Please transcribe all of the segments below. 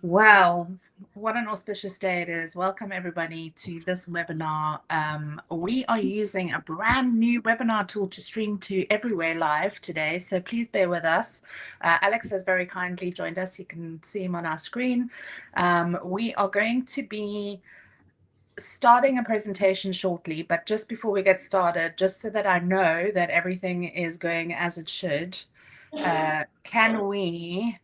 Well, what an auspicious day it is. Welcome, everybody, to this webinar. We are using a brand new webinar tool to stream to everywhere live today, so please bear with us. Alex has very kindly joined us. You can see him on our screen. We are going to be starting a presentation shortly, but just before we get started, just so that I know that everything is going as it should, can we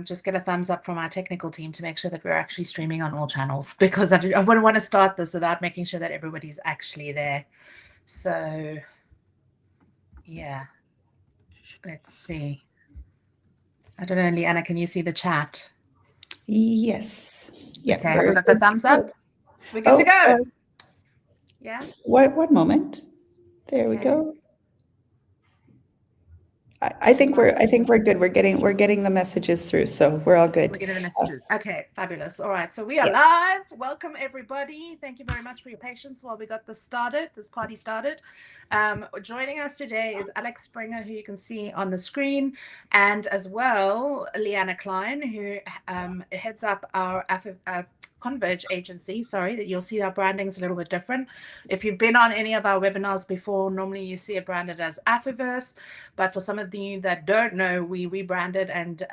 just get a thumbs up from our technical team to make sure that we're actually streaming on all channels, because I wouldn't want to start this without making sure that everybody's actually there. So yeah, let's see. I don't know, Leanna, can you see the chat? Yes. Yep. Okay, have we We're got the good to thumbs go. up? We're good to Oh, go. Yeah. one moment. There we Okay. go. I think Invite. we're good. We're getting the messages through, so we're all We're good. getting the messages. Okay, fabulous. All right, so we are Yeah. live. Welcome, everybody. Thank you very much for your patience while we got this started, this party started. Joining us today is Alex Springer, who you can see on the screen, and as well, Leanna Klein, who heads up our Converge agency. Sorry, that you'll see our branding's a little bit different. If you've been on any of our webinars before, normally you see it branded as Affiverse, but for some of you that don't know, we rebranded and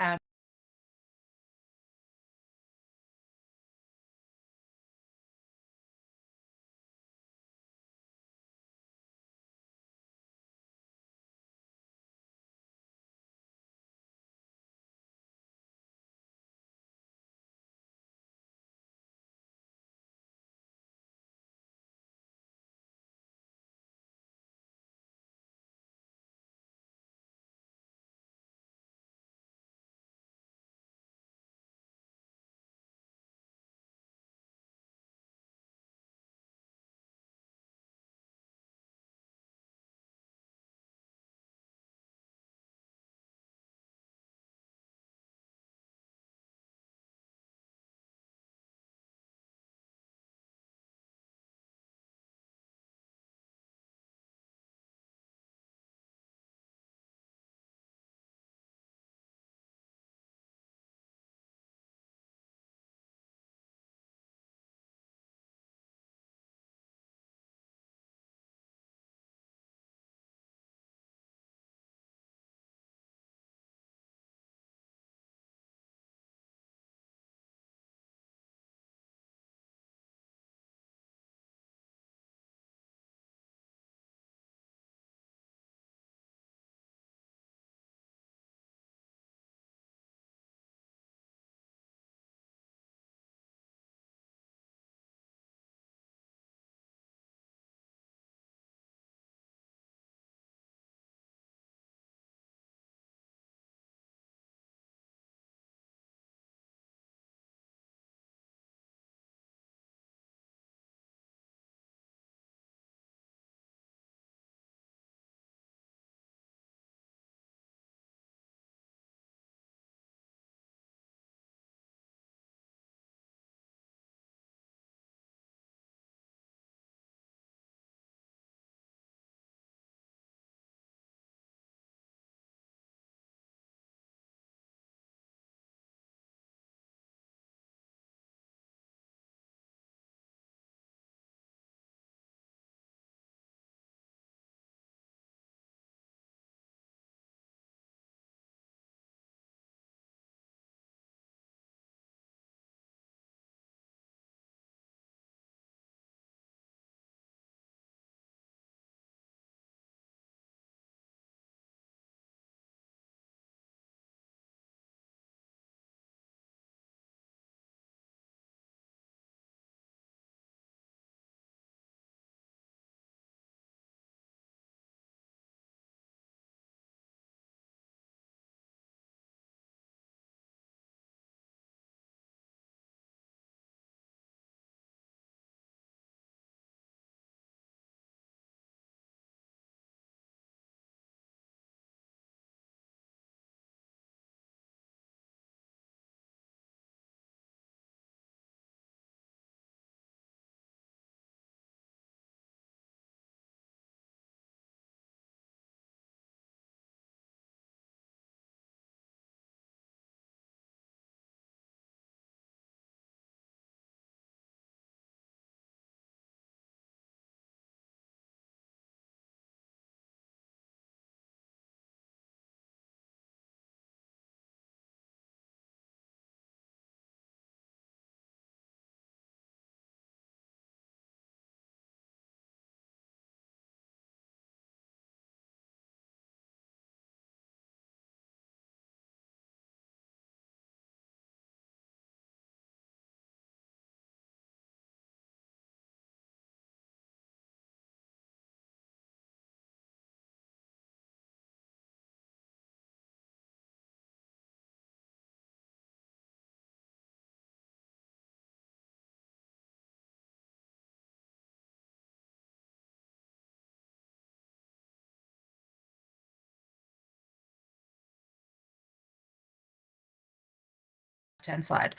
left-hand side.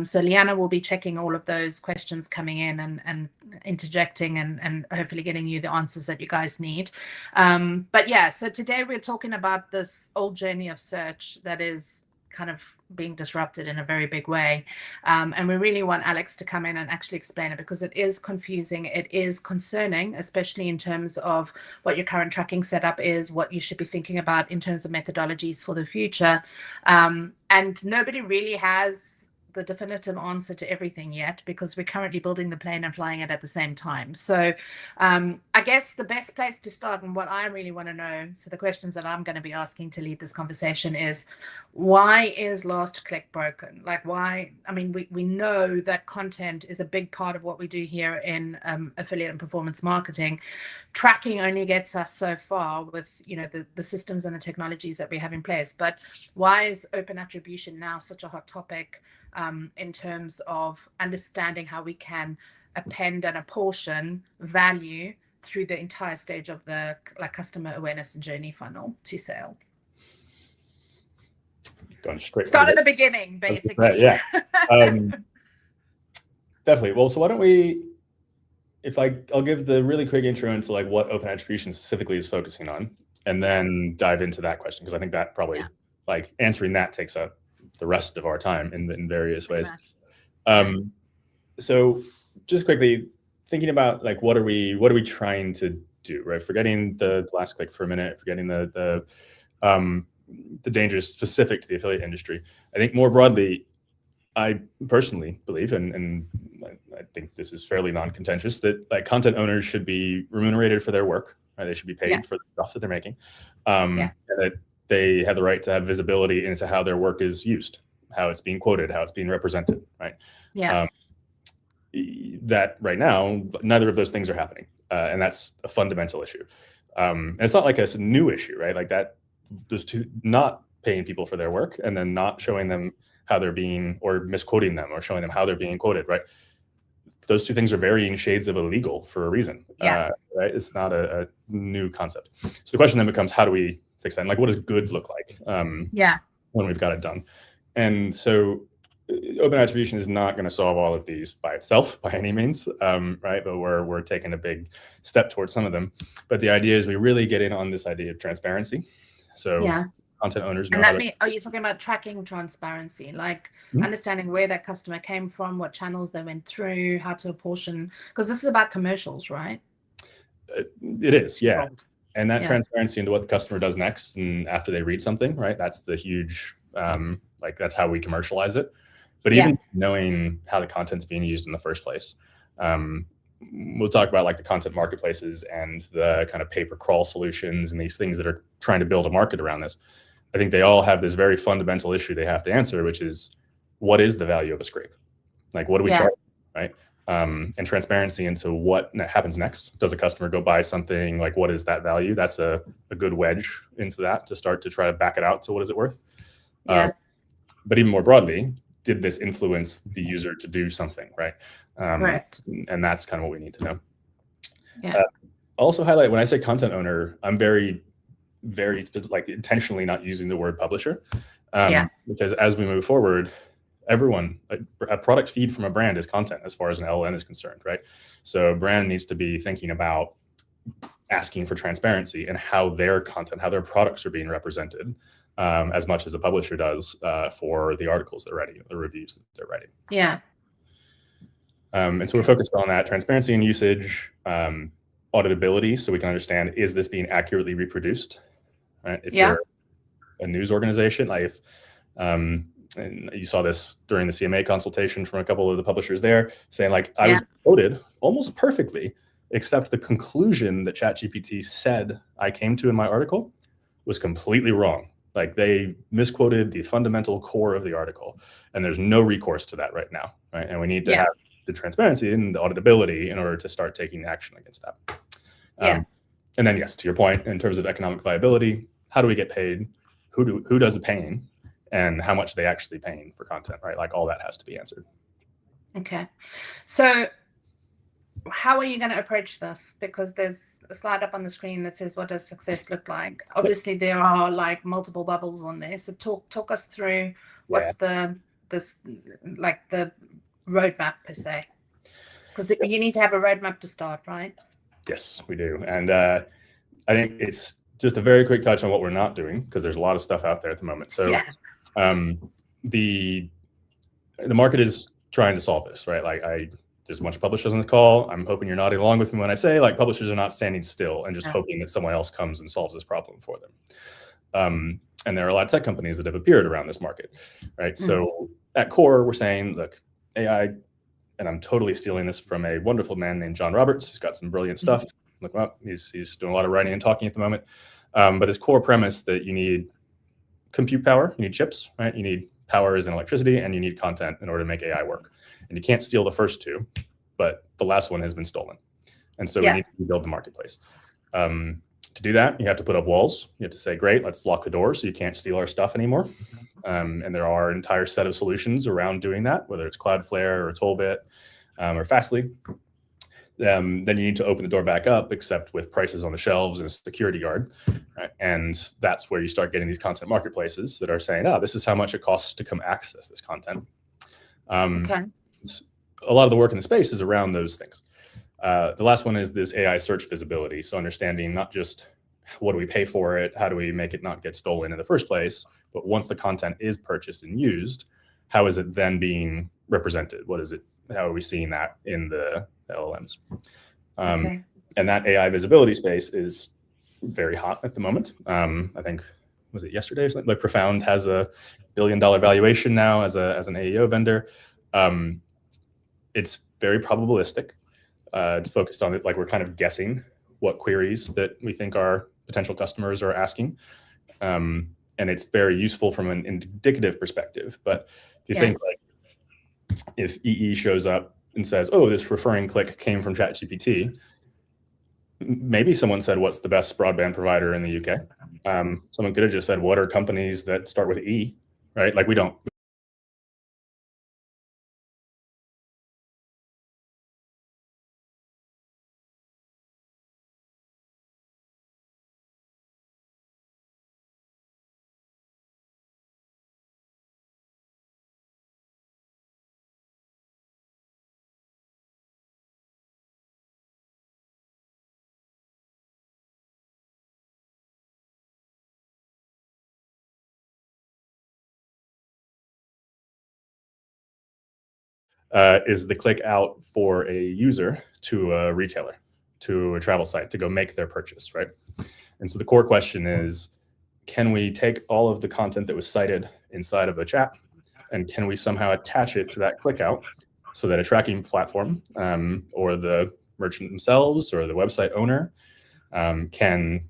So Leanna will be checking all of those questions coming in and interjecting and hopefully getting you the answers that you guys need. But yeah, so today we're talking about this old journey of search that is kind of being disrupted in a very big way. And we really want Alex to come in and actually explain it, because it is confusing. It is concerning, especially in terms of what your current tracking setup is, what you should be thinking about in terms of methodologies for the future. And nobody really has the definitive answer to everything yet, because we're currently building the plane and flying it at the same time. So I guess the best place to start, and what I really want to know, so the questions that I'm going to be asking to lead this conversation is, why is last click broken? Like, why? I mean, we know that content is a big part of what we do here in affiliate and performance marketing. Tracking only gets us so far with, you know, the systems and the technologies that we have in place. But why is open attribution now such a hot topic in terms of understanding how we can append and apportion value through the entire stage of the customer awareness and journey funnel to sale? Going straight start at the beginning, basically. Yeah. Definitely. Well, so why don't we, I'll give the really quick intro into like what open attribution specifically is focusing on, and then dive into that question, because I think that probably like answering that takes up the rest of our time in various ways. So just quickly thinking about like what are we trying to do, right? Forgetting the last click for a minute, forgetting the dangers specific to the affiliate industry. I think more broadly, I personally believe, and I think this is fairly non-contentious, that like content owners should be remunerated for their work, right? They should be paid for the stuff that they're making, and that they have the right to have visibility into how their work is used, how it's being quoted, how it's being represented, right? That right now, neither of those things are happening, and that's a fundamental issue. And it's not like a new issue, right? Like that, those two, not paying people for their work and then not showing them how they're being, or misquoting them, or showing them how they're being quoted, right? Those two things are varying shades of illegal for a reason, right? It's not a new concept. So the question then becomes, how do we fix that? And like, what does good look like when we've got it done? And so open attribution is not going to solve all of these by itself by any means, right? But we're taking a big step towards some of them. But the idea is we really get in on this idea of transparency. So content owners know. And are you talking about tracking transparency, like understanding where that customer came from, what channels they went through, how to apportion? Because this is about commercials, right? It is, yeah. And that transparency into what the customer does next and after they read something, right? That's the huge, like that's how we commercialize it. But even knowing how the content's being used in the first place. We'll talk about like the content marketplaces and the kind of pay-per-crawl solutions and these things that are trying to build a market around this. I think they all have this very fundamental issue they have to answer, which is, what is the value of a scrape? Like, what do we charge, right? And transparency into what happens next. Does a customer go buy something? Like, what is that value? That's a good wedge into that to start to try to back it out to what is it worth? But even more broadly, did this influence the user to do something, right? Correct. And that's kind of what we need to know. I'll also highlight, when I say content owner, I'm very like intentionally not using the word publisher, because as we move forward, everyone, a product feed from a brand is content as far as an LLM is concerned, right? So a brand needs to be thinking about asking for transparency and how their content, how their products are being represented, as much as the publisher does for the articles they're writing, the reviews that they're writing. And so we're focused on that transparency and usage, auditability, so we can understand, is this being accurately reproduced, right? If you're a news organization, like if, and you saw this during the CMA consultation from a couple of the publishers there, saying like, I was quoted almost perfectly, except the conclusion that ChatGPT said I came to in my article was completely wrong. Like, they misquoted the fundamental core of the article, and there's no recourse to that right now, right? And we need to have the transparency and the auditability in order to start taking action against that. And then, yes, to your point, in terms of economic viability, how do we get paid? Who does the paying, and how much they actually paying for content, right? Like, all that has to be answered. Okay. So how are you going to approach this? Because there's a slide up on the screen that says, what does success look like? Obviously, there are like multiple bubbles on there. So talk us through what's the this, like the roadmap per se? Because you need to have a roadmap to start, right? Yes, we do. And I think it's just a very quick touch on what we're not doing, because there's a lot of stuff out there at the moment. So the market is trying to solve this, right? Like there's a bunch of publishers on this call. I'm hoping you're nodding along with me when I say, like, publishers are not standing still and just hoping that someone else comes and solves this problem for them. And there are a lot of tech companies that have appeared around this market, right? So at core, we're saying, look, AI, and I'm totally stealing this from a wonderful man named John Roberts, who's got some brilliant stuff. Look him up. He's doing a lot of writing and talking at the moment. But his core premise that you need compute power, you need chips, right? You need power as in electricity, and you need content in order to make AI work. And you can't steal the first two, but the last one has been stolen. And so we need to build the marketplace. To do that, you have to put up walls. You have to say, great, let's lock the door so you can't steal our stuff anymore. And there are an entire set of solutions around doing that, whether it's Cloudflare or Tollbit or Fastly. Then you need to open the door back up, except with prices on the shelves and a security guard. Right? And that's where you start getting these content marketplaces that are saying, oh, this is how much it costs to come access this content. A lot of the work in the space is around those things. The last one is this AI search visibility. So understanding not just what do we pay for it, how do we make it not get stolen in the first place, but once the content is purchased and used, how is it then being represented? What is it? How are we seeing that in the LLMs? And that AI visibility space is very hot at the moment. I think, was it yesterday or something? Like Profound has a $1 billion valuation now as an AEO vendor. It's very probabilistic. It's focused on it, like we're kind of guessing what queries that we think our potential customers are asking. And it's very useful from an indicative perspective. But if you think, like, if EE shows up and says, oh, this referring click came from ChatGPT, maybe someone said, what's the best broadband provider in the UK? Someone could have just said, what are companies that start with E, right? Like, we don't. Is the click out for a user to a retailer, to a travel site to go make their purchase, right? And so the core question is, can we take all of the content that was cited inside of the chat, and can we somehow attach it to that click out so that a tracking platform or the merchant themselves or the website owner can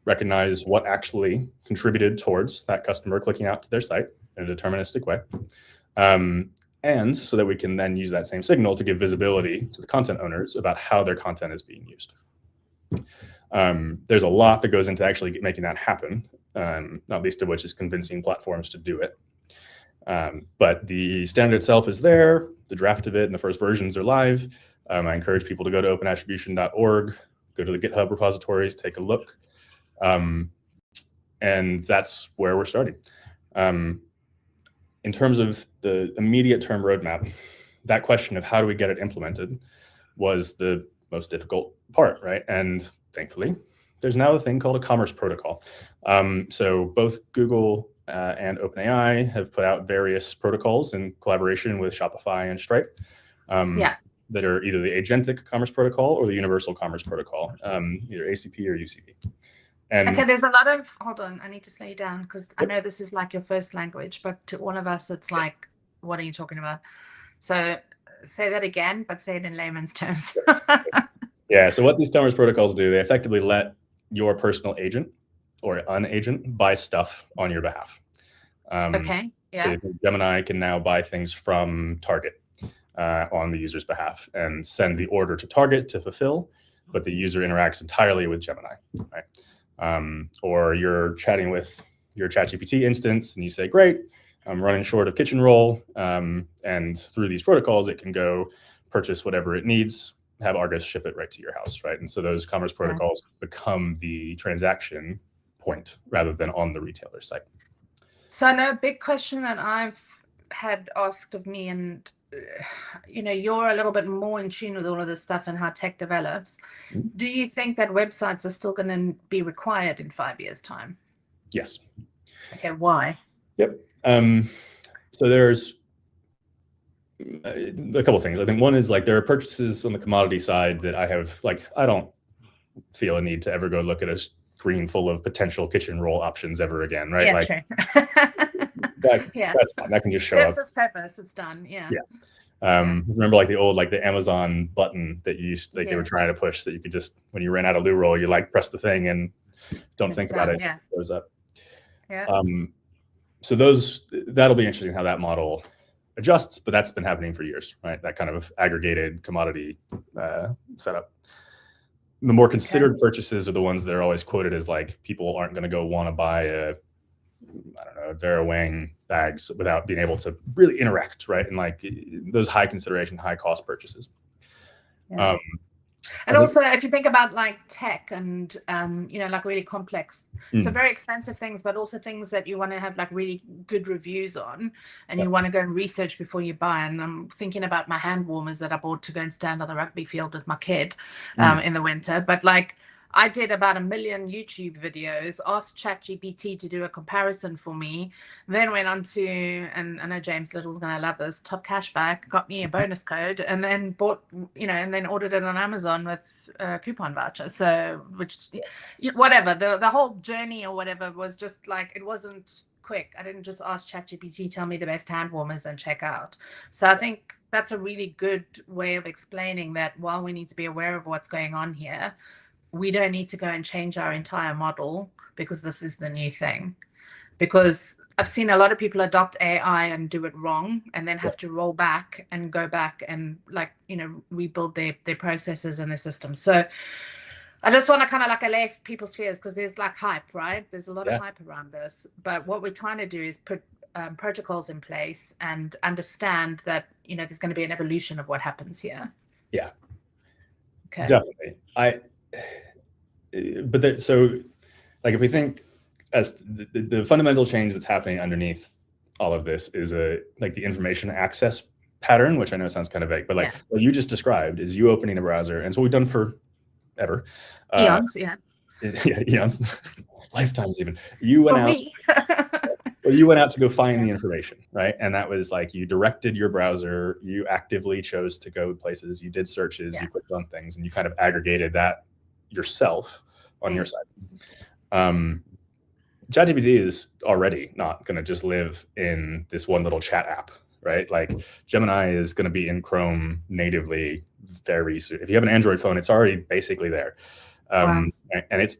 recognize what actually contributed towards that customer clicking out to their site in a deterministic way. And so that we can then use that same signal to give visibility to the content owners about how their content is being used. There's a lot that goes into actually making that happen, not least of which is convincing platforms to do it. But the standard itself is there, the draft of it and the first versions are live. I encourage people to go to openattribution.org, go to the GitHub repositories, take a look. And that's where we're starting. In terms of the immediate term roadmap, that question of how do we get it implemented was the most difficult part, right? And thankfully, there's now a thing called a commerce protocol. So both Google and OpenAI have put out various protocols in collaboration with Shopify and Stripe that are either the agentic commerce protocol or the universal commerce protocol, either ACP or UCP. And okay, there's a lot of, hold on, I need to slow you down because I know this is like your first language, but to all of us, it's like, what are you talking about? So say that again, but say it in layman's terms. Yeah, so what these commerce protocols do, they effectively let your personal agent or an agent buy stuff on your behalf. Okay, yeah. So Gemini can now buy things from Target on the user's behalf and send the order to Target to fulfill, but the user interacts entirely with Gemini, right? Or you're chatting with your ChatGPT instance and you say, great, I'm running short of kitchen roll. And through these protocols, it can go purchase whatever it needs, have Argus ship it right to your house, right? And so those commerce protocols become the transaction point rather than on the retailer site. So I know a big question that I've had asked of me, and you're a little bit more in tune with all of this stuff and how tech develops. Do you think that websites are still going to be required in 5 years' time? Yes. Okay, why? Yep. So there's a couple of things. I think one is like there are purchases on the commodity side that I don't feel a need to ever go look at a screen full of potential kitchen roll options ever again, right? Yeah, like true. that's fine. That can just show Serves up. its purpose. It's done. Yeah. Remember like the old the Amazon button that you used they were trying to push that you could just, when you ran out of loo roll, you press the thing and don't think about it. Yeah. It goes up. Yeah. So that'll be interesting how that model adjusts, but that's been happening for years, right? That kind of aggregated commodity setup. The more considered purchases are the ones that are always quoted as like people aren't going to go want to buy a Vera Wang bags without being able to really interact, right? And like those high consideration, high cost purchases. Yeah. And also, if you think about like tech and like really complex, so very expensive things, but also things that you want to have like really good reviews on, and you want to go and research before you buy. And I'm thinking about my hand warmers that I bought to go and stand on the rugby field with my kid in the winter. But like I did about 1 million YouTube videos, asked ChatGPT to do a comparison for me, then went on to, and I know James Little's going to love this, Top Cashback, got me a bonus code, and then bought, and then ordered it on Amazon with a coupon voucher. So, whatever, the whole journey or whatever was just like, it wasn't quick. I didn't just ask ChatGPT, tell me the best hand warmers and check out. So I think that's a really good way of explaining that while we need to be aware of what's going on here, we don't need to go and change our entire model because this is the new thing. Because I've seen a lot of people adopt AI and do it wrong and then have to roll back and go back and rebuild their processes and their systems. So I just want to kind of like allay people's fears, because there's like hype, right? There's a lot of hype around this. But what we're trying to do is put protocols in place and understand that, there's going to be an evolution of what happens here. Yeah. Okay. Definitely. So like if we think as the fundamental change that's happening underneath all of this is like the information access pattern, which I know sounds kind of vague, but like what you just described is you opening a browser, and it's what we've done for ever. Eons, eons, lifetimes even. You went out. Well, you went out to go find the information, right? And that was like you directed your browser, you actively chose to go places, you did searches, you clicked on things, and you kind of aggregated that yourself on your side. ChatGPT is already not going to just live in this one little chat app, right? Like Gemini is going to be in Chrome natively very soon. If you have an Android phone, it's already basically there. And it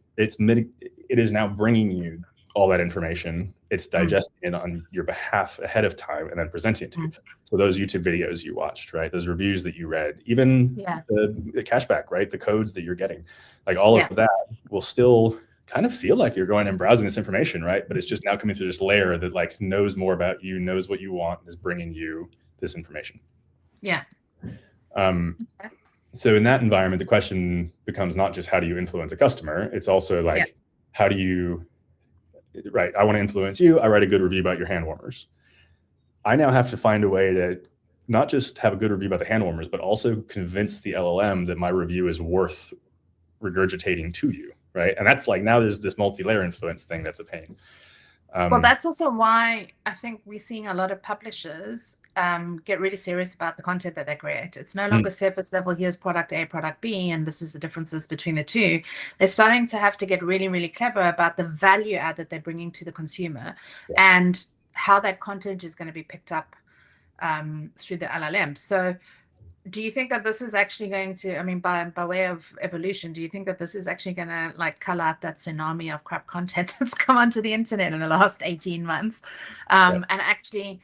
is now bringing you all that information. It's digesting it on your behalf ahead of time and then presenting it to you. So those YouTube videos you watched, right? Those reviews that you read, even the cashback, right? The codes that you're getting, like all of that will still kind of feel like you're going and browsing this information, right? But it's just now coming through this layer that like knows more about you, knows what you want, and is bringing you this information. Yeah. So in that environment, the question becomes not just how do you influence a customer? It's also like, how do you, right? I want to influence you. I write a good review about your hand warmers. I now have to find a way to not just have a good review about the hand warmers, but also convince the LLM that my review is worth regurgitating to you, right? And that's like, now there's this multi-layer influence thing that's a pain. Well, that's also why I think we're seeing a lot of publishers get really serious about the content that they create. It's no longer surface level, here's product A, product B, and this is the differences between the two. They're starting to have to get really, really clever about the value add that they're bringing to the consumer and how that content is going to be picked up through the LLM. So do you think that this is actually going to, I mean, by way of evolution, do you think that this is actually going to like cull out that tsunami of crap content that's come onto the internet in the last 18 months? And actually,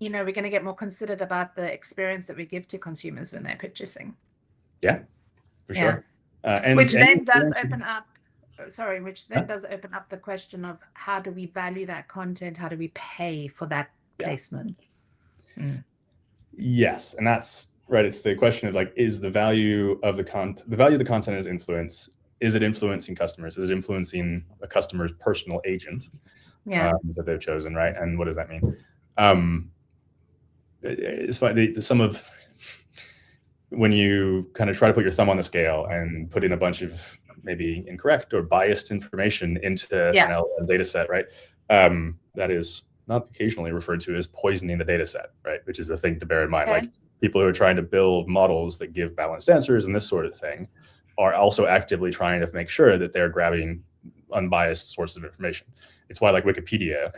we're going to get more considered about the experience that we give to consumers when they're purchasing. Yeah, for sure. Which then does open up the question of how do we value that content? How do we pay for that placement? Yes, and that's right. It's the question of like, is the value of the content is influence? Is it influencing customers? Is it influencing a customer's personal agent that they've chosen, right? And what does that mean? it's funny. Some of when you kind of try to put your thumb on the scale and put in a bunch of maybe incorrect or biased information into an LLM data set, right? That is not occasionally referred to as poisoning the data set, right? Which is a thing to bear in mind. Like people who are trying to build models that give balanced answers and this sort of thing are also actively trying to make sure that they're grabbing unbiased sources of information. It's why like Wikipedia,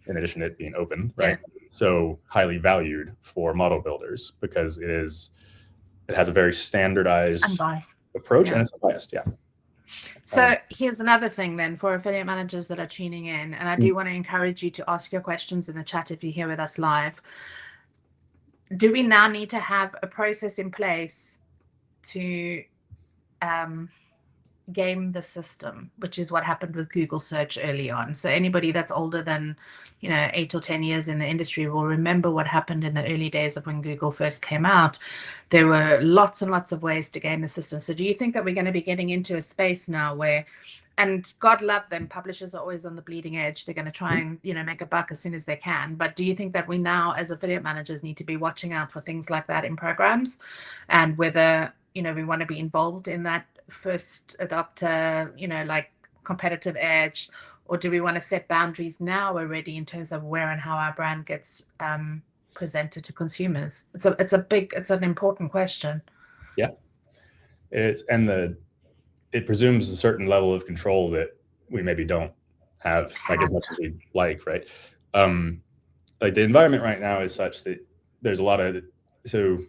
in addition to it being open, right, so highly valued for model builders, because it has a very standardized approach and it's unbiased. So here's another thing then for affiliate managers that are tuning in, and I do want to encourage you to ask your questions in the chat if you're here with us live. Do we now need to have a process in place to game the system, which is what happened with Google search early on? So anybody that's older than 8 or 10 years in the industry will remember what happened in the early days of when Google first came out. There were lots and lots of ways to game the system. So do you think that we're going to be getting into a space now where, and God love them, publishers are always on the bleeding edge, they're going to try and make a buck as soon as they can, but do you think that we now as affiliate managers need to be watching out for things like that in programs, and whether we want to be involved in that first adopter, like competitive edge, or do we want to set boundaries now already in terms of where and how our brand gets presented to consumers? It's an important question. Yeah, it presumes a certain level of control that we maybe don't have like as much as we like, right? Like the environment right now is such that there's a lot of, so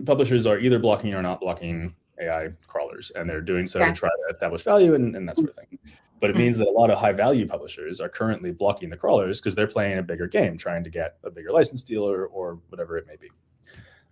publishers are either blocking or not blocking AI crawlers, and they're doing so to try to establish value and that sort of thing. But it means that a lot of high value publishers are currently blocking the crawlers because they're playing a bigger game, trying to get a bigger license deal or whatever it may be.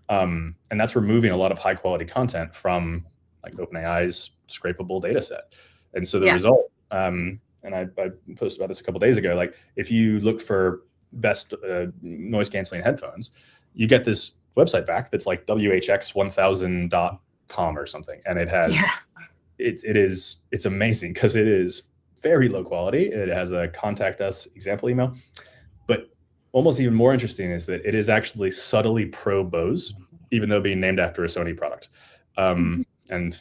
And that's removing a lot of high quality content from like OpenAI's scrapable data set. And so the result, and I posted about this a couple of days ago, like if you look for best noise canceling headphones, you get this website back that's like whx1000.com or something, and it has it's amazing because it is very low quality. It has a contact us example email, but almost even more interesting is that it is actually subtly pro Bose, even though being named after a Sony product. And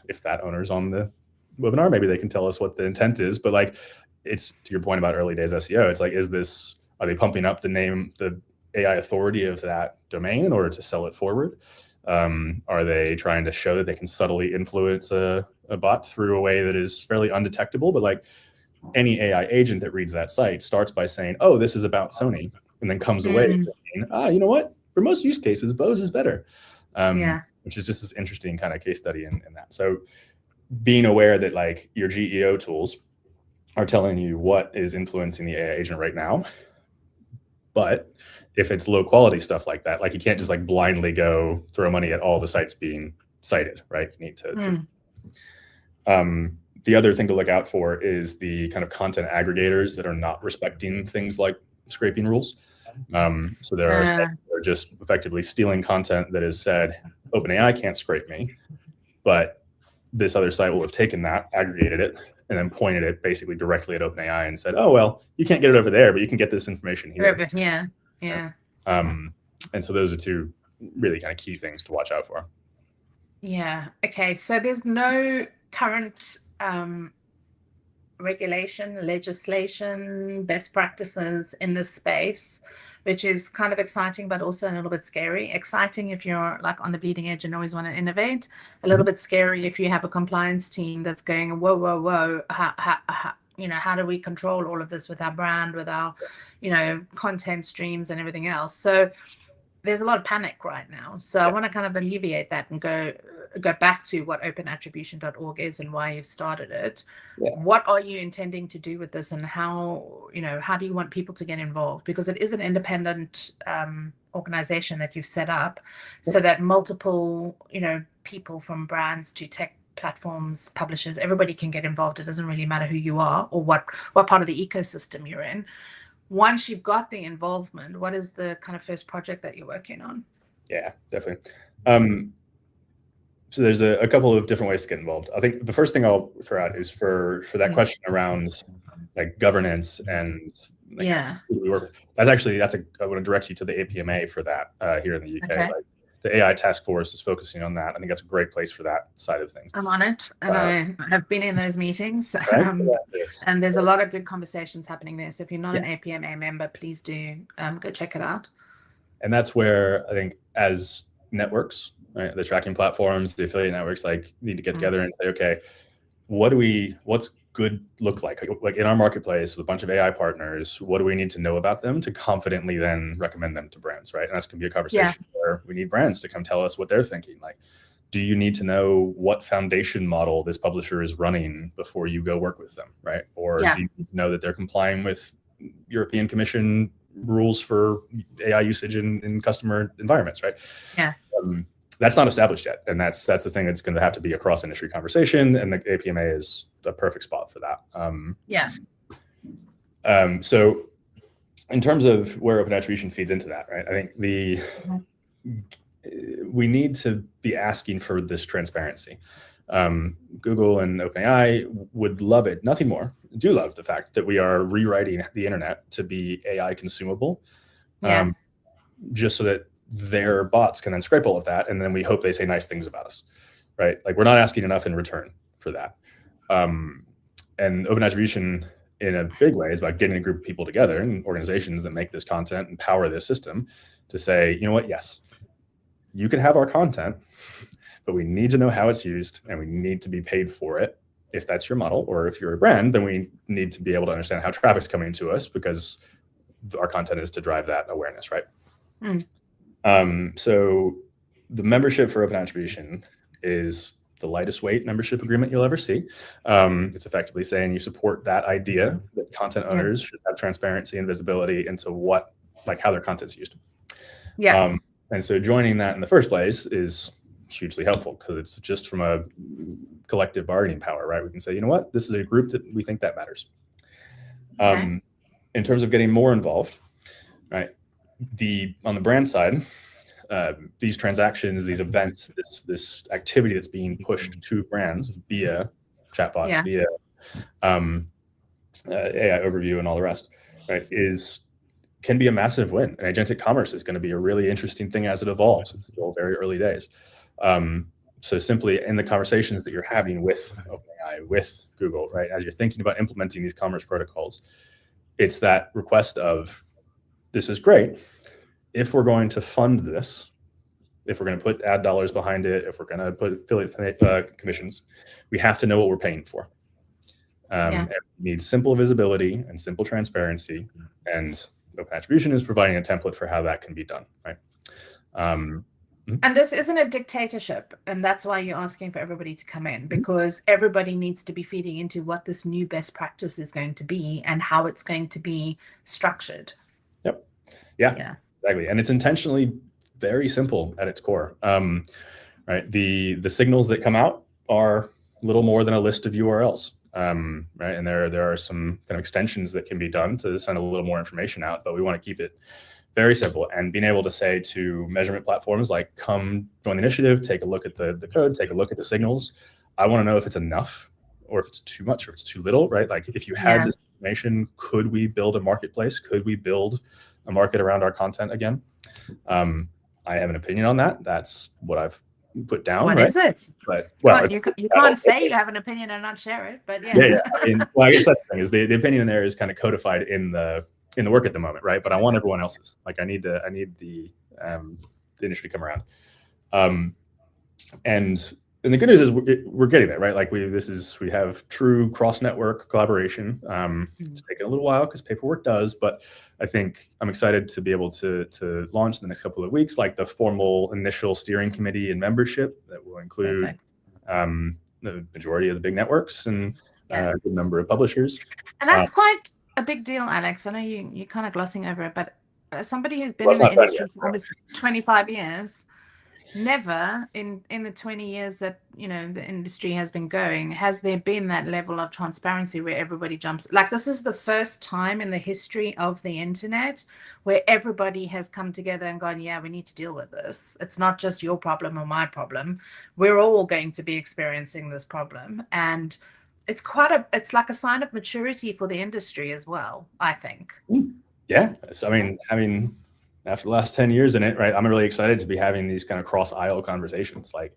if that owner's on the webinar, maybe they can tell us what the intent is. But like, it's to your point about early days SEO. It's like, are they pumping up the AI authority of that domain in order to sell it forward? Are they trying to show that they can subtly influence a bot through a way that is fairly undetectable? But like any AI agent that reads that site starts by saying, oh, this is about Sony, and then comes away saying, you know what? For most use cases, Bose is better. Which is just this interesting kind of case study in that. So being aware that like your GEO tools are telling you what is influencing the AI agent right now. But if it's low quality stuff like that, like you can't just like blindly go throw money at all the sites being cited, right? You need to the other thing to look out for is the kind of content aggregators that are not respecting things like scraping rules. So there are sites that are just effectively stealing content that has said, OpenAI can't scrape me, but this other site will have taken that, aggregated it, and then pointed it basically directly at OpenAI and said, oh, well, you can't get it over there, but you can get this information here. And so those are two really kind of key things to watch out for. Yeah. Okay. So there's no current regulation, legislation, best practices in this space, which is kind of exciting, but also a little bit scary. Exciting if you're like on the bleeding edge and always want to innovate. A little bit scary if you have a compliance team that's going, whoa, how do we control all of this with our brand, with our, content streams and everything else? So there's a lot of panic right now. So I want to kind of alleviate that and go back to what openattribution.org is and why you started it. What are you intending to do with this, and how do you want people to get involved? Because it is an independent organization that you've set up so that multiple, people from brands to tech platforms, publishers, everybody can get involved. It doesn't really matter who you are or what part of the ecosystem you're in. Once you've got the involvement, what is the kind of first project that you're working on? Yeah, definitely. So there's a couple of different ways to get involved. I think the first thing I'll throw out is for that question around like governance and like, Yeah. who do we work with? I want to direct you to the APMA for that here in the UK. Okay. Like, the AI task force is focusing on that. I think that's a great place for that side of things. I'm on it, and I have been in those meetings, Right? and there's a lot of good conversations happening there. So if you're not Yeah. an APMA member, please do go check it out. And that's where I think as networks, right, the tracking platforms, the affiliate networks, like, need to get together and say, okay, what's good look like in our marketplace with a bunch of AI partners? What do we need to know about them to confidently then recommend them to brands, right? And that's going to be a conversation where we need brands to come tell us what they're thinking. Like, do you need to know what foundation model this publisher is running before you go work with them, right? Or do you need to know that they're complying with European Commission rules for AI usage in customer environments, right? Yeah. That's not established yet, and that's the thing that's going to have to be a cross industry conversation, and the APMA is the perfect spot for that. So in terms of where open attribution feeds into that, right? I think we need to be asking for this transparency. Google and OpenAI would love it, nothing more, do love the fact that we are rewriting the internet to be AI consumable, just so that their bots can then scrape all of that, and then we hope they say nice things about us, right? Like, we're not asking enough in return for that. And open attribution in a big way is about getting a group of people together and organizations that make this content and power this system to say, you know what, yes, you can have our content, but we need to know how it's used, and we need to be paid for it. If that's your model, or if you're a brand, then we need to be able to understand how traffic's coming to us, because our content is to drive that awareness, right? So the membership for open attribution is the lightest weight membership agreement you'll ever see. It's effectively saying you support that idea that content owners should have transparency and visibility into how their content's used. And so joining that in the first place is hugely helpful, because it's just from a collective bargaining power, right? We can say, you know what, this is a group that we think that matters. In terms of getting more involved, right? On the brand side, these transactions, these events, this activity that's being pushed to brands via chatbots, via AI overview and all the rest, right, can be a massive win. And agentic commerce is going to be a really interesting thing as it evolves. It's still very early days. So simply in the conversations that you're having with OpenAI, with Google, right, as you're thinking about implementing these commerce protocols, it's that request of, this is great. If we're going to fund this, if we're going to put ad dollars behind it, if we're going to put affiliate commissions, we have to know what we're paying for. And we need simple visibility and simple transparency, and open attribution is providing a template for how that can be done, right? And this isn't a dictatorship, and that's why you're asking for everybody to come in, because everybody needs to be feeding into what this new best practice is going to be and how it's going to be structured. Yeah, exactly. And it's intentionally very simple at its core. Right, the signals that come out are little more than a list of URLs. Right, and there are some kind of extensions that can be done to send a little more information out, but we want to keep it very simple, and being able to say to measurement platforms like, come join the initiative, take a look at the code, take a look at the signals. I want to know if it's enough, or if it's too much, or if it's too little, right? Like, if you had this information, could we build a marketplace? Could we build a market around our content again? I have an opinion on that. That's what I've put down. What is it? But well, you can't say you have an opinion and not share it. But I mean, well, I guess that's the thing, is the opinion in there is kind of codified in the work at the moment, right? But I want everyone else's. Like, I need the industry to come around. And the good news is we're getting there, right? Like, we have true cross-network collaboration. It's taken a little while because paperwork does, but I think I'm excited to be able to launch in the next couple of weeks, like the formal initial steering committee and membership that will include the majority of the big networks and a good number of publishers. And that's quite a big deal, Alex. I know you're kind of glossing over it, but somebody who's been in the industry for almost 25 years, never in the 20 years that the industry has been going, has there been that level of transparency where everybody jumps. Like, this is the first time in the history of the internet where everybody has come together and gone, yeah, we need to deal with this. It's not just your problem or my problem. We're all going to be experiencing this problem, and it's like a sign of maturity for the industry as well, I think. Yeah. So, I mean, after the last 10 years in it, right, I'm really excited to be having these kind of cross aisle conversations. Like,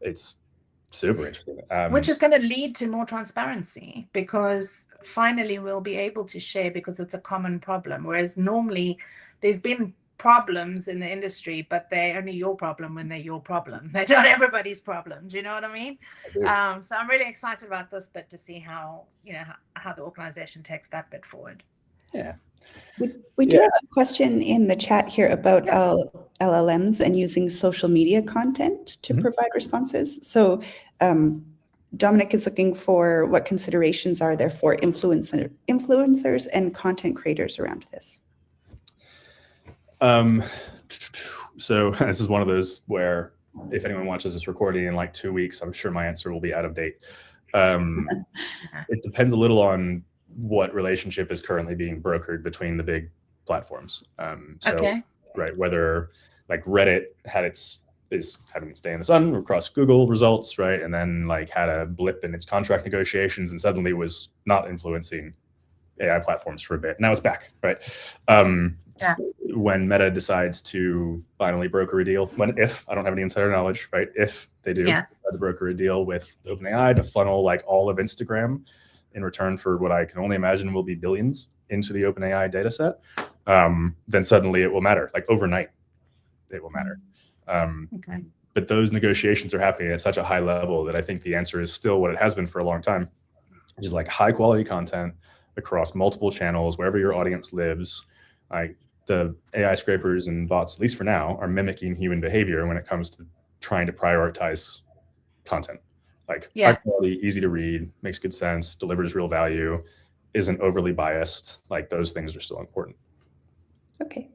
it's super interesting. Which is going to lead to more transparency, because finally we'll be able to share because it's a common problem. Whereas normally there's been problems in the industry, but they're only your problem when they're your problem. They're not everybody's problem. Do you know what I mean? So I'm really excited about this bit to see how, how the organization takes that bit forward. Yeah. We do have a question in the chat here about LLMs and using social media content to provide responses. So Dominic is looking for what considerations are there for influencers and content creators around this. So this is one of those where if anyone watches this recording in like 2 weeks, I'm sure my answer will be out of date. It depends a little on what relationship is currently being brokered between the big platforms. Right, whether like Reddit is having its day in the sun across Google results, right, and then like had a blip in its contract negotiations and suddenly was not influencing AI platforms for a bit. Now it's back, right? When Meta decides to finally broker a deal, if I don't have any insider knowledge, right? If they do decide to broker a deal with OpenAI to funnel like all of Instagram in return for what I can only imagine will be billions into the OpenAI data set, then suddenly it will matter. Like overnight, it will matter. But those negotiations are happening at such a high level that I think the answer is still what it has been for a long time, which is like high quality content across multiple channels, wherever your audience lives. Like the AI scrapers and bots, at least for now, are mimicking human behavior when it comes to trying to prioritize content. Like high quality, easy to read, makes good sense, delivers real value, isn't overly biased. Like those things are still important. Okay.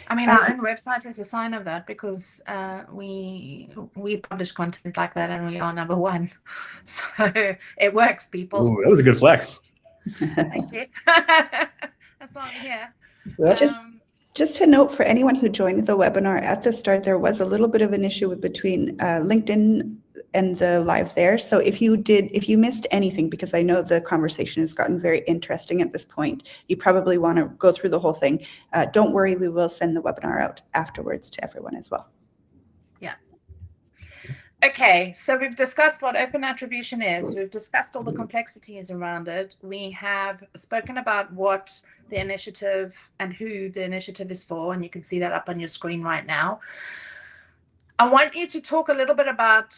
I mean, our own website is a sign of that, because we publish content like that and we are #1. So it works, people. Ooh, that was a good flex. Thank you. That's why I'm here. Just to note for anyone who joined the webinar at the start, there was a little bit of an issue between LinkedIn and the live there. So if you missed anything, because I know the conversation has gotten very interesting at this point, you probably want to go through the whole thing. Don't worry, we will send the webinar out afterwards to everyone as well. Yeah. Okay, so we've discussed what open attribution is. We've discussed all the complexities around it. We have spoken about what the initiative and who the initiative is for, and you can see that up on your screen right now. I want you to talk a little bit about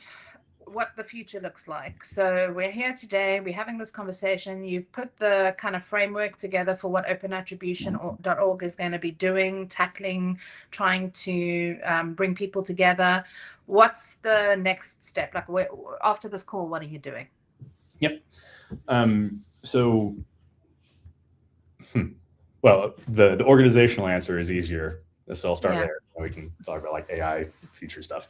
what the future looks like. So we're here today, we're having this conversation. You've put the kind of framework together for what openattribution.org is going to be doing, tackling, trying to bring people together. What's the next step? Like after this call, what are you doing? Yep. Well, the organizational answer is easier. So I'll start there. We can talk about like AI future stuff.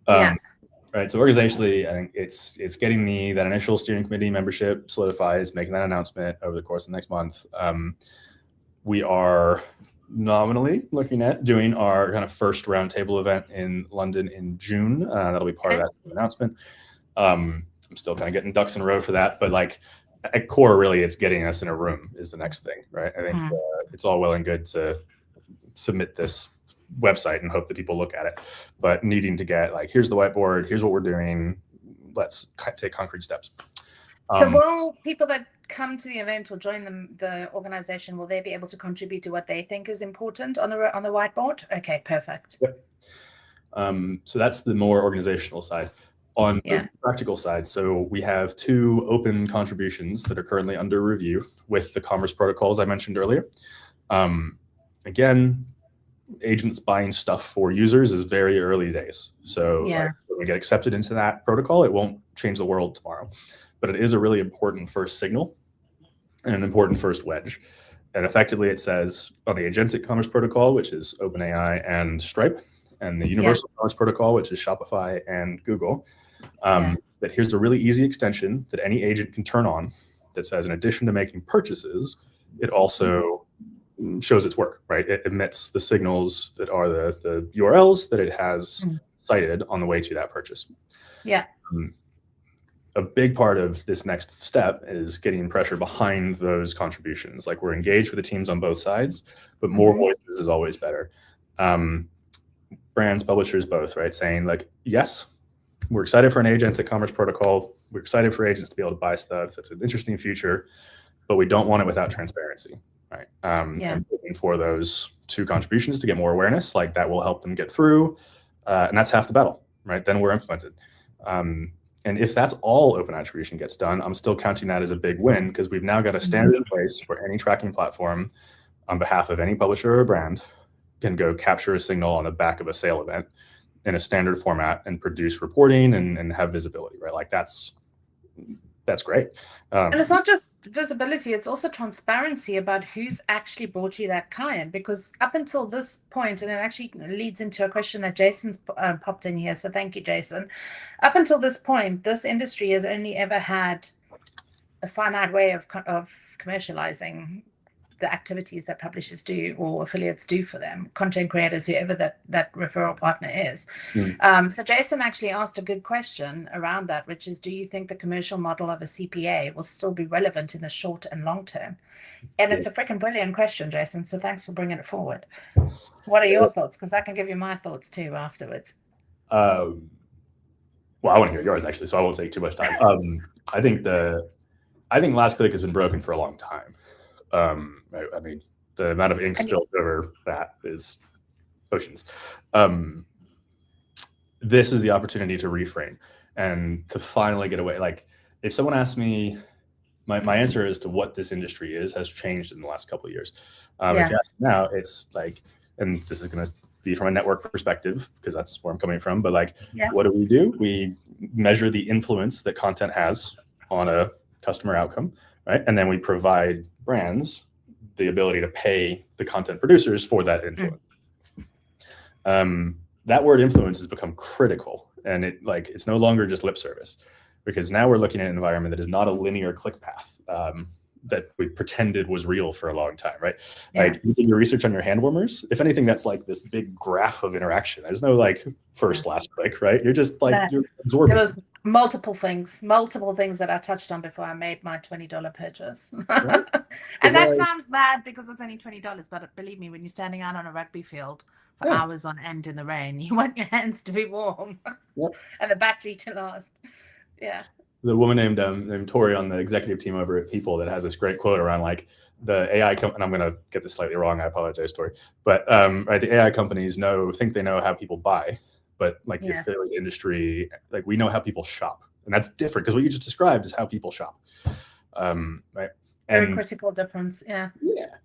Right. So organizationally, I think it's getting that initial steering committee membership solidified. It's making that announcement over the course of the next month. We are nominally looking at doing our kind of first roundtable event in London in June. That'll be part of that announcement. I'm still kind of getting ducks in a row for that, but like at core, really, it's getting us in a room is the next thing, right? I think it's all well and good to submit this website and hope that people look at it, but needing to get like, here's the whiteboard, here's what we're doing, let's take concrete steps. So will people that come to the event or join the organization, will they be able to contribute to what they think is important on the whiteboard? Okay, perfect. Yep. So that's the more organizational side. On the practical side, so we have 2 open contributions that are currently under review with the commerce protocols I mentioned earlier. Again, agents buying stuff for users is very early days. So like, when we get accepted into that protocol, it won't change the world tomorrow, but it is a really important first signal and an important first wedge. And effectively it says on the agentic commerce protocol, which is OpenAI and Stripe, and the universal commerce protocol, which is Shopify and Google, that here's a really easy extension that any agent can turn on that says, in addition to making purchases, it also shows its work, right? It emits the signals that are the URLs that it has cited on the way to that purchase. a big part of this next step is getting pressure behind those contributions. Like, we're engaged with the teams on both sides, but more voices is always better. Brands, publishers, both, right? Saying like, yes, we're excited for an agentic commerce protocol. We're excited for agents to be able to buy stuff. It's an interesting future, but we don't want it without transparency, right? And looking for those 2 contributions to get more awareness, like that will help them get through. And that's half the battle, right? Then we're implemented. And if that's all open attribution gets done, I'm still counting that as a big win, because we've now got a standard in place where any tracking platform on behalf of any publisher or brand can go capture a signal on the back of a sale event in a standard format and produce reporting and have visibility, right? Like that's great. And it's not just visibility, it's also transparency about who's actually brought you that client. Because up until this point, and it actually leads into a question that Jason's popped in here, so thank you, Jason. Up until this point, this industry has only ever had a finite way of commercializing the activities that publishers do or affiliates do for them, content creators, whoever that referral partner is. So Jason actually asked a good question around that, which is, do you think the commercial model of a CPA will still be relevant in the short and long term? And it's a freaking brilliant question, Jason, so thanks for bringing it forward. What are your thoughts? Because I can give you my thoughts too afterwards. Well, I want to hear yours actually, so I won't take too much time. I think last click has been broken for a long time. I mean, the amount of ink spilled over that is oceans. This is the opportunity to reframe and to finally get away. Like, if someone asks me, my answer as to what this industry is has changed in the last couple of years. If you ask me now, it's like, and this is going to be from a network perspective, because that's where I'm coming from, but like, what do? We measure the influence that content has on a customer outcome, right? And then we provide brands the ability to pay the content producers for that influence. That word influence has become critical, and it's no longer just lip service, because now we're looking at an environment that is not a linear click path that we pretended was real for a long time, right? Like, you did your research on your hand warmers. If anything, that's like this big graph of interaction. There's no like first, last click, right? You're just like, you're absorbing. There was multiple things that I touched on before I made my $20 purchase. Right. And that sounds bad because it's only $20, but believe me, when you're standing out on a rugby field for hours on end in the rain, you want your hands to be warm and the battery to last. There's a woman named Tori on the executive team over at People that has this great quote around like the AI and I'm going to get this slightly wrong. I apologize, Tori. But right, the AI companies think they know how people buy, but like the affiliate industry, like, we know how people shop, and that's different, because what you just described is how people shop. Right. Very critical difference. Yeah.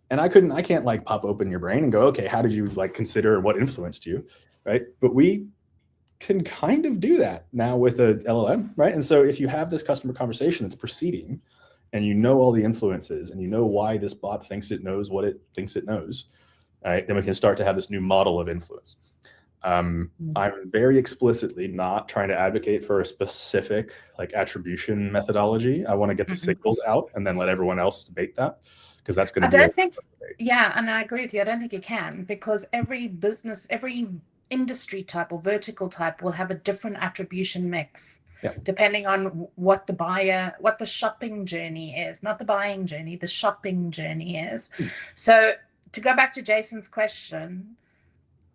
And I can't like pop open your brain and go, okay, how did you like consider what influenced you? Right. But we can kind of do that now with a LLM, right? And so if you have this customer conversation that's proceeding, and you know all the influences, and you know why this bot thinks it knows what it thinks it knows, right, then we can start to have this new model of influence. I'm very explicitly not trying to advocate for a specific like attribution methodology. I want to get the signals out and then let everyone else debate that, because that's going to and I agree with you. I don't think it can, because every business, every industry type or vertical type will have a different attribution mix, depending on what the shopping journey is, not the buying journey, the shopping journey is. So to go back to Jason's question,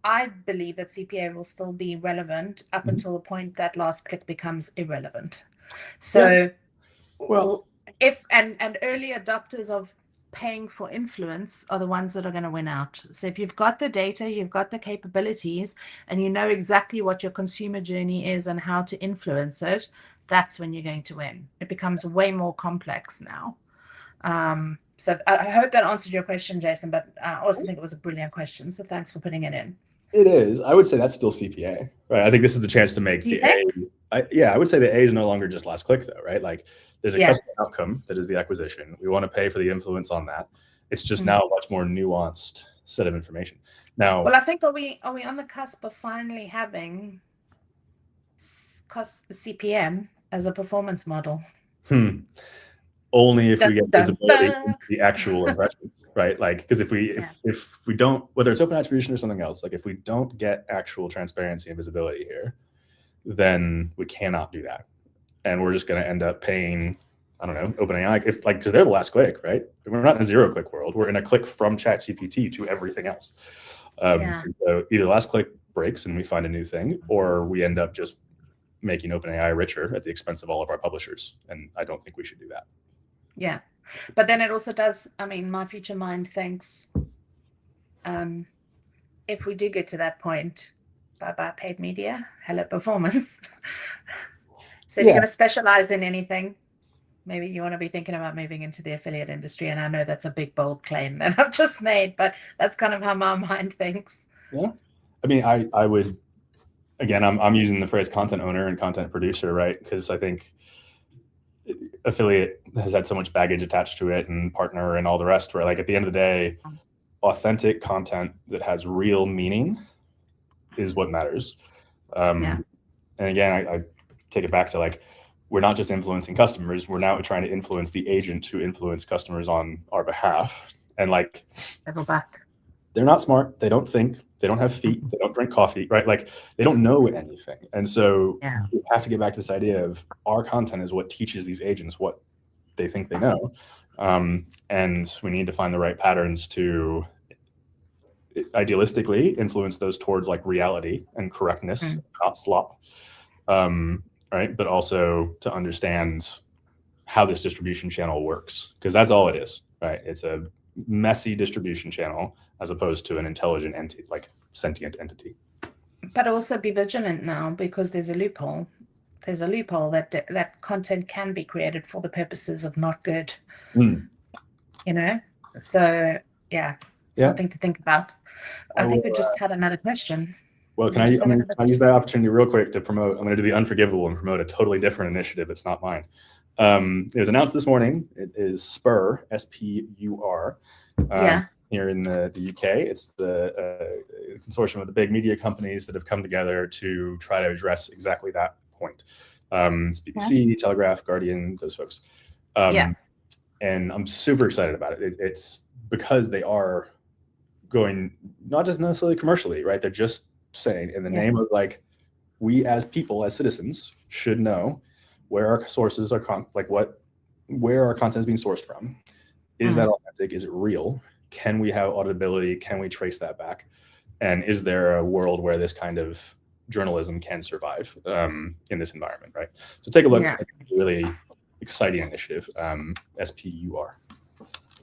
I believe that CPA will still be relevant up until the point that last click becomes irrelevant. So if early adopters of paying for influence are the ones that are going to win out. So if you've got the data, you've got the capabilities, and you know exactly what your consumer journey is and how to influence it, that's when you're going to win. It becomes way more complex now. So I hope that answered your question, Jason, but I also think it was a brilliant question. So thanks for putting it in. It is. I would say that's still CPA, right? I think this is the chance to make the A. I would say the A is no longer just last click, though, right? Like, there's a customer outcome that is the acquisition. We want to pay for the influence on that. It's just now a much more nuanced set of information. Now, well, I think are we on the cusp of finally having CPM as a performance model? Only if we get visibility into the actual impressions, right? Like, because if we don't, whether it's open attribution or something else, like if we don't get actual transparency and visibility here, then we cannot do that. and we're just going to end up paying, I don't know, OpenAI, if like, because they're the last click, right? We're not in a zero click world. We're in a click from ChatGPT to everything else. So either last click breaks and we find a new thing, or we end up just making OpenAI richer at the expense of all of our publishers. And I don't think we should do that. Yeah. But then it also does, I mean, my future mind thinks, if we do get to that point, bye-bye paid media, hello performance. So if you're going to specialize in anything, maybe you want to be thinking about moving into the affiliate industry. And I know that's a big, bold claim that I've just made, but that's kind of how my mind thinks. Yeah. I mean, I would, again, I'm using the phrase content owner and content producer, right? Because I think affiliate has had so much baggage attached to it, and partner and all the rest, where like at the end of the day, authentic content that has real meaning is what matters. And again, I take it back to like, we're not just influencing customers, we're now trying to influence the agent to influence customers on our behalf. And like, they're not smart, they don't think, they don't have feet, they don't drink coffee, right? Like they don't know anything. And so we have to get back to this idea of our content is what teaches these agents what they think they know. And we need to find the right patterns to idealistically influence those towards like reality and correctness, not slop. Right? But also to understand how this distribution channel works, because that's all it is, right? It's a messy distribution channel as opposed to an intelligent entity, like sentient entity. But also be vigilant now, because there's a loophole. There's a loophole that content can be created for the purposes of not good. You know? So something to think about. I think we just had another question. Well, can I use that opportunity real quick to promote? I'm going to do the unforgivable and promote a totally different initiative that's not mine. It was announced this morning. It is Spur, S-P-U-R, here in the UK. It's the consortium of the big media companies that have come together to try to address exactly that point. It's BBC, Telegraph, Guardian, those folks. And I'm super excited about it. It's because they are going not just necessarily commercially, right? They're just saying in the name of like, we as people, as citizens, should know where our sources are, where our content is being sourced from. Is that authentic? Is it real? Can we have auditability? Can we trace that back? And is there a world where this kind of journalism can survive in this environment, right? So take a look at a really exciting initiative, SPUR.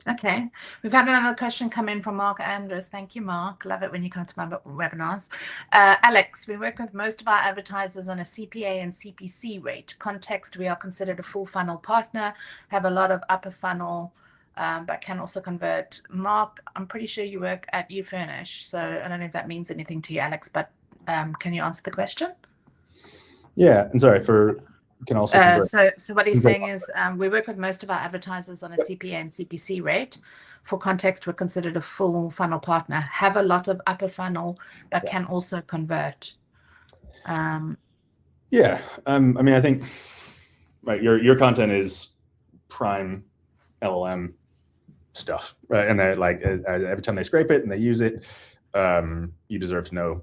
Okay, we've had another question come in from Mark Andrews. Thank you, Mark. Love it when you come to my webinars. Alex, we work with most of our advertisers on a CPA and CPC rate. Context, we are considered a full funnel partner, have a lot of upper funnel, but can also convert. Mark, I'm pretty sure you work at YouFurnish, so I don't know if that means anything to you, Alex, but can you answer the question? Yeah, and sorry for... Can also so what he's saying is we work with most of our advertisers on a CPA and CPC rate. For context, we're considered a full funnel partner, have a lot of upper funnel, but can also convert. I mean, I think your content is prime LLM stuff, right? And they're like, every time they scrape it and they use it, you deserve to know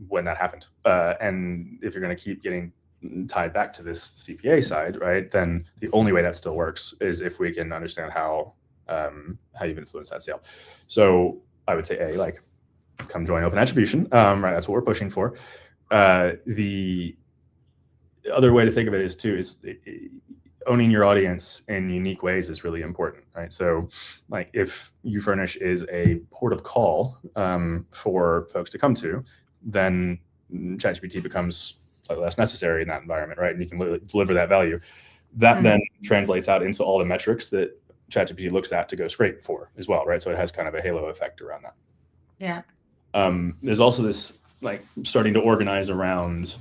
when that happened. And if you're going to keep getting tied back to this CPA side, right, then the only way that still works is if we can understand how you've influenced that sale. So I would say, like, come join Open Attribution, right? That's what we're pushing for. The other way to think of it is owning your audience in unique ways is really important, right? So like if YouFurnish is a port of call for folks to come to, then ChatGPT becomes slightly less necessary in that environment, right? And you can literally deliver that value. That then translates out into all the metrics that ChatGPT looks at to go scrape for as well, right? So it has kind of a halo effect around that. Yeah. There's also this like starting to organize around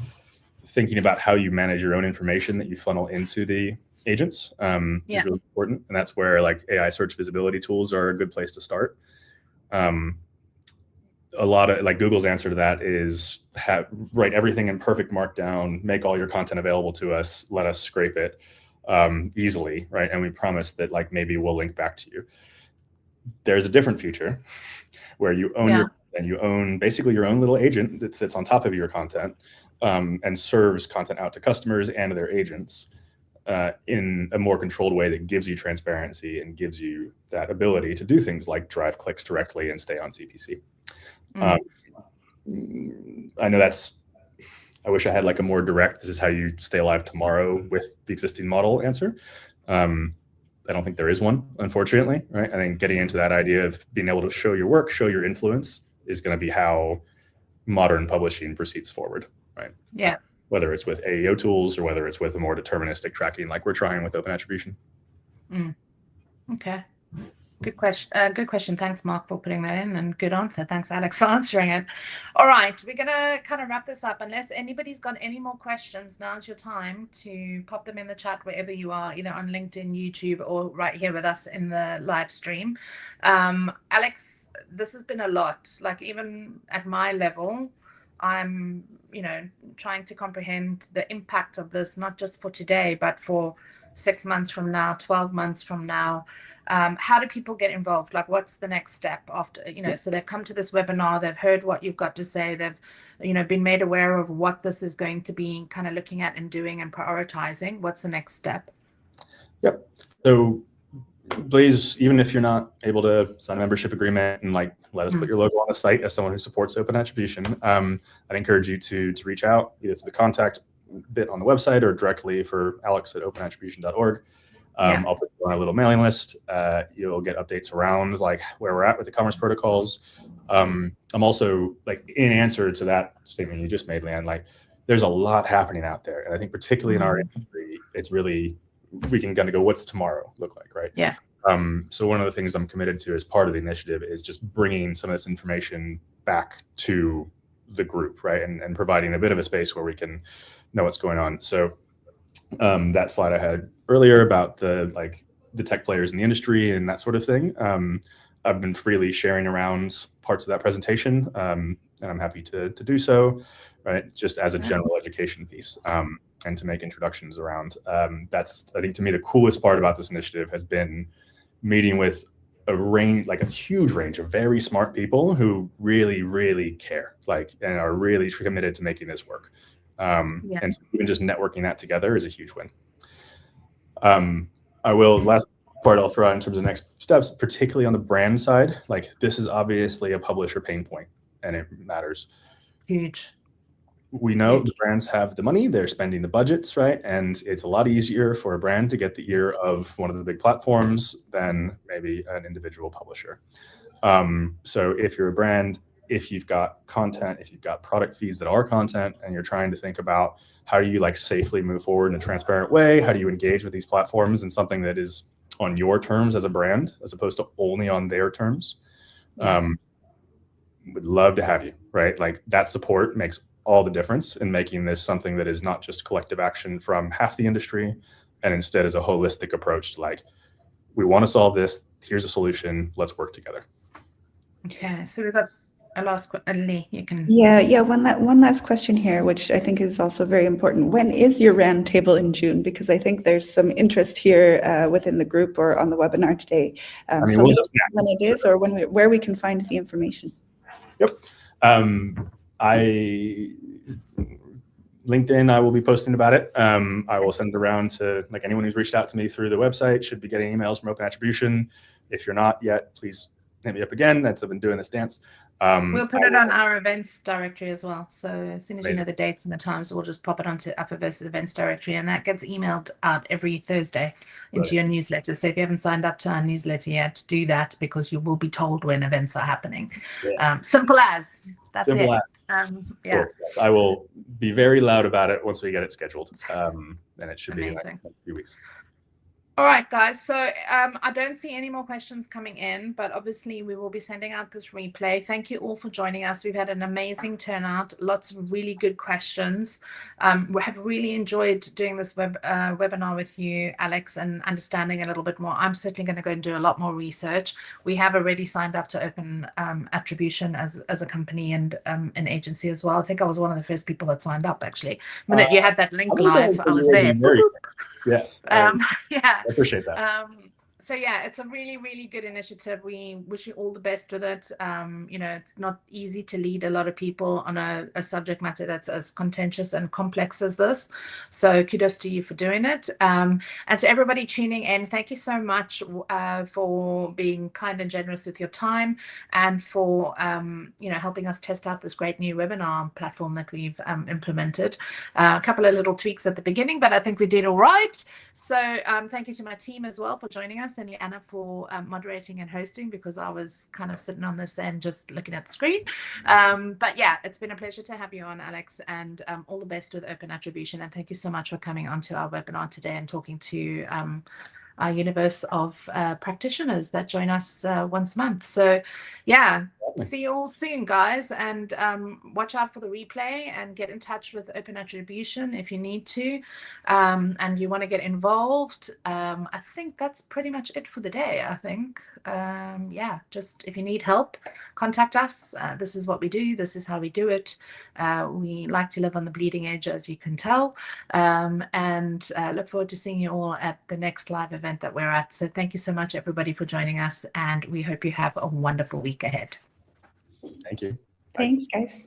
thinking about how you manage your own information that you funnel into the agents is really important. And that's where like AI search visibility tools are a good place to start. A lot of like Google's answer to that is write everything in perfect markdown, make all your content available to us, let us scrape it easily, right? And we promise that like maybe we'll link back to you. There's a different future where you own your content, you own basically your own little agent that sits on top of your content and serves content out to customers and to their agents in a more controlled way that gives you transparency and gives you that ability to do things like drive clicks directly and stay on CPC. I know I wish I had like a more direct, this is how you stay alive tomorrow with the existing model answer. I don't think there is one, unfortunately, right? I think getting into that idea of being able to show your work, show your influence is going to be how modern publishing proceeds forward, right? Yeah. Whether it's with AEO tools or whether it's with a more deterministic tracking like we're trying with open attribution. Okay. Good question. Good question. Thanks, Mark, for putting that in, and good answer. Thanks, Alex, for answering it. All right, we're gonna kind of wrap this up. Unless anybody's got any more questions, now's your time to pop them in the chat wherever you are, either on LinkedIn, YouTube, or right here with us in the live stream. Alex, this has been a lot. Like, even at my level, I'm, trying to comprehend the impact of this, not just for today, but for 6 months from now, 12 months from now. How do people get involved? Like, what's the next step after, so they've come to this webinar, they've heard what you've got to say, they've, been made aware of what this is going to be kind of looking at and doing and prioritizing. What's the next step? Yep. So please, even if you're not able to sign a membership agreement and like let us put your logo on the site as someone who supports open attribution, I'd encourage you to reach out either to the contact bit on the website or directly for Alex at openattribution.org. I'll put you on a little mailing list. You'll get updates around like where we're at with the commerce protocols. I'm also, like, in answer to that statement you just made, Leanne, like, there's a lot happening out there. And I think particularly in our industry, it's really, we can kind of go, what's tomorrow look like, right? Yeah. So one of the things I'm committed to as part of the initiative is just bringing some of this information back to the group, right? And providing a bit of a space where we can know what's going on. So that slide I had earlier about the tech players in the industry and that sort of thing, I've been freely sharing around parts of that presentation, and I'm happy to do so, right? Just as a general education piece, and to make introductions around. That's, I think, to me, the coolest part about this initiative has been meeting with a range, like a huge range of very smart people who really, really care, and are really committed to making this work. And so even just networking that together is a huge win. Last part I'll throw out in terms of next steps, particularly on the brand side, like, this is obviously a publisher pain point and it matters. Huge. We know the brands have the money, they're spending the budgets, right? And it's a lot easier for a brand to get the ear of one of the big platforms than maybe an individual publisher. So if you're a brand, if you've got content, if you've got product feeds that are content, and you're trying to think about how do you safely move forward in a transparent way, how do you engage with these platforms in something that is on your terms as a brand, as opposed to only on their terms, would love to have you, right? Like, that support makes all the difference in making this something that is not just collective action from half the industry, and instead is a holistic approach to we want to solve this, here's a solution, let's work together. Okay, so we've got a last question. Lee, you can. Yeah. One last question here, which I think is also very important. When is your roundtable in June? Because I think there's some interest here within the group or on the webinar today. So when it is, or where we can find the information. Yep. LinkedIn, I will be posting about it. I will send it around to anyone who's reached out to me through the website should be getting emails from Open Attribution. If you're not yet, please hit me up again. I've been doing this dance. We'll put it on our events directory as well. So as soon as you know the dates and the times, we'll just pop it onto Upperverse events directory, and that gets emailed out every Thursday into your newsletter. So if you haven't signed up to our newsletter yet, do that, because you will be told when events are happening. Simple as. That's it. Cool. I will be very loud about it once we get it scheduled, and it should be in a few weeks. All right, guys. So I don't see any more questions coming in, but obviously we will be sending out this replay. Thank you all for joining us. We've had an amazing turnout, lots of really good questions. We have really enjoyed doing this webinar with you, Alex, and understanding a little bit more. I'm certainly going to go and do a lot more research. We have already signed up to Open Attribution as a company and an agency as well. I think I was one of the first people that signed up, actually. The minute you had that link live, I was there. Yes. I appreciate that. So yeah, it's a really, really good initiative. We wish you all the best with it. You know, it's not easy to lead a lot of people on a subject matter that's as contentious and complex as this. So kudos to you for doing it. And to everybody tuning in, thank you so much for being kind and generous with your time, and for you know, helping us test out this great new webinar platform that we've implemented. A couple of little tweaks at the beginning, but I think we did all right. So thank you to my team as well for joining us, and Leanna for moderating and hosting, because I was kind of sitting on this end just looking at the screen. But yeah, it's been a pleasure to have you on, Alex, and all the best with Open Attribution. And thank you so much for coming onto our webinar today and talking to our universe of practitioners that join us once a month. So yeah, see you all soon, guys, and watch out for the replay, and get in touch with Open Attribution if you need to, and you want to get involved. I think that's pretty much it for the day. I think yeah, just if you need help, contact us. This is what we do, this is how we do it. We like to live on the bleeding edge, as you can tell, and look forward to seeing you all at the next live event that we're at. So thank you so much, everybody, for joining us, and we hope you have a wonderful week ahead. Thank you. Thanks, guys.